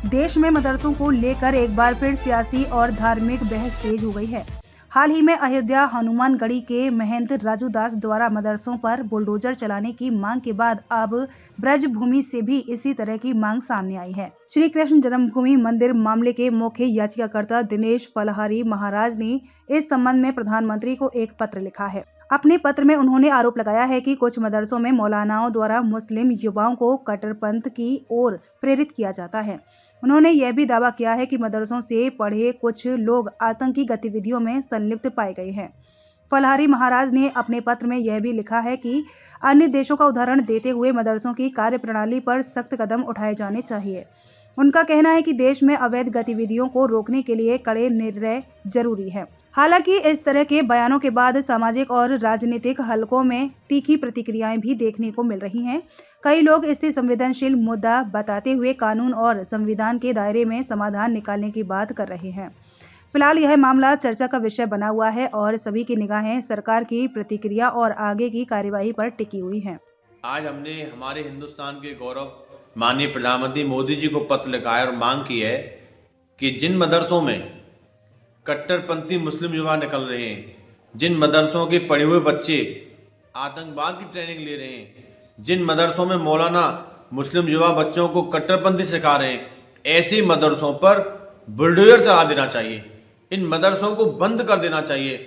देश में मदरसों को लेकर एक बार फिर सियासी और धार्मिक बहस तेज हो गई है। हाल ही में अयोध्या हनुमानगढ़ी के महंत राजू दास द्वारा मदरसों पर बुलडोजर चलाने की मांग के बाद अब ब्रजभूमि से भी इसी तरह की मांग सामने आई है। श्री कृष्ण जन्मभूमि मंदिर मामले के मुख्य याचिकाकर्ता दिनेश फलहारी महाराज ने इस संबंध में प्रधानमंत्री को एक पत्र लिखा है। अपने पत्र में उन्होंने आरोप लगाया है कि कुछ मदरसों में मौलानाओं द्वारा मुस्लिम युवाओं को कट्टरपंथ की ओर प्रेरित किया जाता है। उन्होंने यह भी दावा किया है कि मदरसों से पढ़े कुछ लोग आतंकी गतिविधियों में संलिप्त पाए गए हैं। फलहारी महाराज ने अपने पत्र में यह भी लिखा है कि अन्य देशों का उदाहरण देते हुए मदरसों की कार्यप्रणाली पर सख्त कदम उठाए जाने चाहिए। उनका कहना है कि देश में अवैध गतिविधियों को रोकने के लिए कड़े निर्णय जरूरी है। हालांकि इस तरह के बयानों के बाद सामाजिक और राजनीतिक हलकों में तीखी प्रतिक्रियाएं भी देखने को मिल रही हैं। कई लोग इसे संवेदनशील मुद्दा बताते हुए कानून और संविधान के दायरे में समाधान निकालने की बात कर रहे हैं। फिलहाल यह मामला चर्चा का विषय बना हुआ है और सभी की निगाहें सरकार की प्रतिक्रिया और आगे की कार्यवाही पर टिकी हुई हैं। आज हमने हमारे हिंदुस्तान के गौरव माननीय प्रधानमंत्री मोदी जी को पत्र लिखा है और मांग की है कि जिन मदरसों में कट्टरपंथी मुस्लिम युवा निकल रहे हैं, जिन मदरसों के पढ़े हुए बच्चे आतंकवाद की ट्रेनिंग ले रहे हैं, जिन मदरसों में मौलाना मुस्लिम युवा बच्चों को कट्टरपंथी सिखा रहे हैं, ऐसे मदरसों पर बुलडोजर चला देना चाहिए। इन मदरसों को बंद कर देना चाहिए।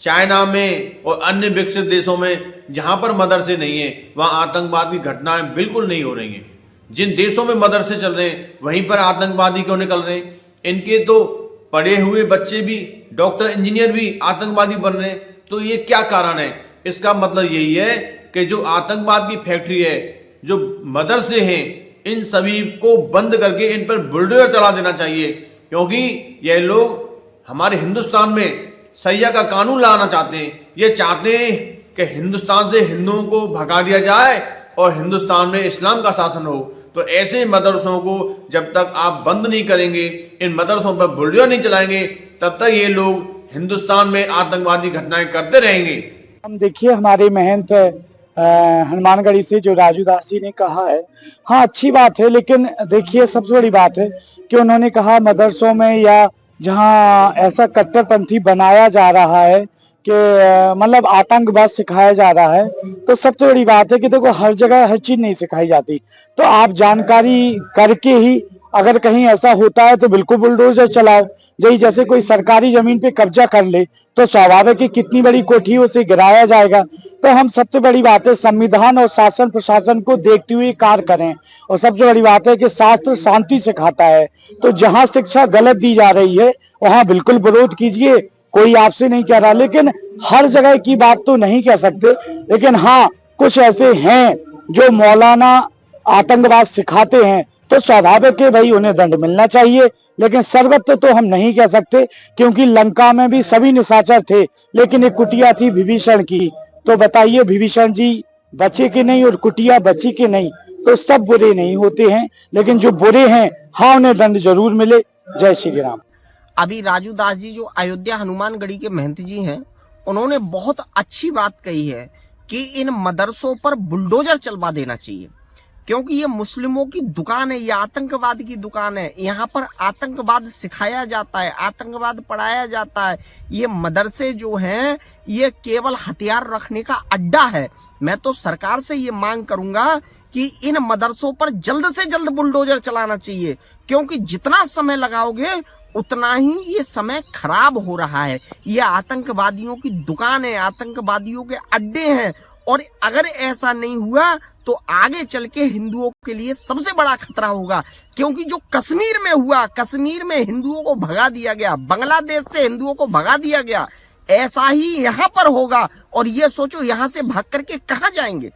चाइना में और अन्य विकसित देशों में जहां पर मदरसे नहीं है वहां आतंकवाद की घटनाएं बिल्कुल नहीं हो रही हैं। जिन देशों में मदरसे चल रहे हैं वहीं पर आतंकवादी क्यों निकल रहे हैं? इनके तो पढ़े हुए बच्चे भी, डॉक्टर इंजीनियर भी आतंकवादी बन रहे हैं। तो ये क्या कारण है? इसका मतलब यही है कि जो आतंकवाद की फैक्ट्री है, जो मदरसे हैं, इन सभी को बंद करके इन पर बुलडोजर चला देना चाहिए, क्योंकि ये लोग हमारे हिंदुस्तान में सरिया का कानून लाना चाहते हैं। ये चाहते हैं कि हिंदुस्तान से हिंदुओं को भगा दिया जाए और हिंदुस्तान में इस्लाम का शासन हो। तो ऐसे मदरसों को जब तक आप बंद नहीं करेंगे, इन मदरसों पर बुलडोजर नहीं चलाएंगे, तब तक ये लोग हिंदुस्तान में आतंकवादी घटनाएं करते रहेंगे। हम देखिए हमारे महंत हनुमानगढ़ी से जो राजू दास जी ने कहा है, हाँ अच्छी बात है, लेकिन देखिए सबसे बड़ी बात है कि उन्होंने कहा मदरसों में या जहाँ ऐसा कट्टरपंथी बनाया जा रहा है कि मतलब आतंकवाद सिखाया जा रहा है, तो सबसे बड़ी बात है कि देखो हर जगह हर चीज नहीं सिखाई जाती। तो आप जानकारी करके ही अगर कहीं ऐसा होता है तो बिल्कुल बुलडोजर चलाओ। यही जैसे कोई सरकारी जमीन पे कब्जा कर ले तो स्वाभाविक है कितनी बड़ी कोठी उसे गिराया जाएगा। तो हम सबसे बड़ी बात है संविधान और शासन प्रशासन को देखते हुए कार्य करें। और सबसे बड़ी बात है कि शास्त्र शांति सिखाता है, तो जहां शिक्षा गलत दी जा रही है वहां बिल्कुल विरोध कीजिए, कोई आपसे नहीं कह रहा। लेकिन हर जगह की बात तो नहीं कह सकते, लेकिन हाँ कुछ ऐसे हैं जो मौलाना आतंकवाद सिखाते हैं, तो स्वाभाविक है भाई उन्हें दंड मिलना चाहिए। लेकिन सर्वत्र तो हम नहीं कह सकते, क्योंकि लंका में भी सभी निशाचर थे, लेकिन एक कुटिया थी विभीषण की। तो बताइए विभीषण जी बचे कि नहीं और कुटिया बची कि नहीं? तो सब बुरे नहीं होते हैं, लेकिन जो बुरे हैं हाँ उन्हें दंड जरूर मिले। जय श्री राम। अभी राजू दास जी जो अयोध्या हनुमानगढ़ी के महंत जी हैं, उन्होंने बहुत अच्छी बात कही है कि इन मदरसों पर बुलडोजर चलवा देना चाहिए, क्योंकि ये मुस्लिमों की दुकान है, ये आतंकवाद की दुकान है। यहाँ पर आतंकवाद सिखाया जाता है, आतंकवाद पढ़ाया जाता है। ये मदरसे जो हैं ये केवल हथियार रखने का अड्डा है। मैं तो सरकार से ये मांग करूंगा कि इन मदरसों पर जल्द से जल्द बुलडोजर चलाना चाहिए, क्योंकि जितना समय लगाओगे उतना ही ये समय खराब हो रहा है। ये आतंकवादियों की दुकान है, आतंकवादियों के अड्डे हैं। और अगर ऐसा नहीं हुआ तो आगे चल के हिंदुओं के लिए सबसे बड़ा खतरा होगा, क्योंकि जो कश्मीर में हुआ, कश्मीर में हिंदुओं को भगा दिया गया, बांग्लादेश से हिंदुओं को भगा दिया गया, ऐसा ही यहाँ पर होगा। और ये सोचो यहाँ से भाग करके कहाँ जाएंगे।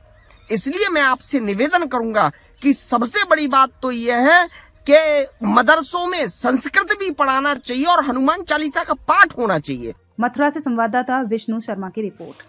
इसलिए मैं आपसे निवेदन करूंगा कि सबसे बड़ी बात तो यह है कि मदरसों में संस्कृत भी पढ़ाना चाहिए और हनुमान चालीसा का पाठ होना चाहिए। मथुरा से संवाददाता विष्णु शर्मा की रिपोर्ट।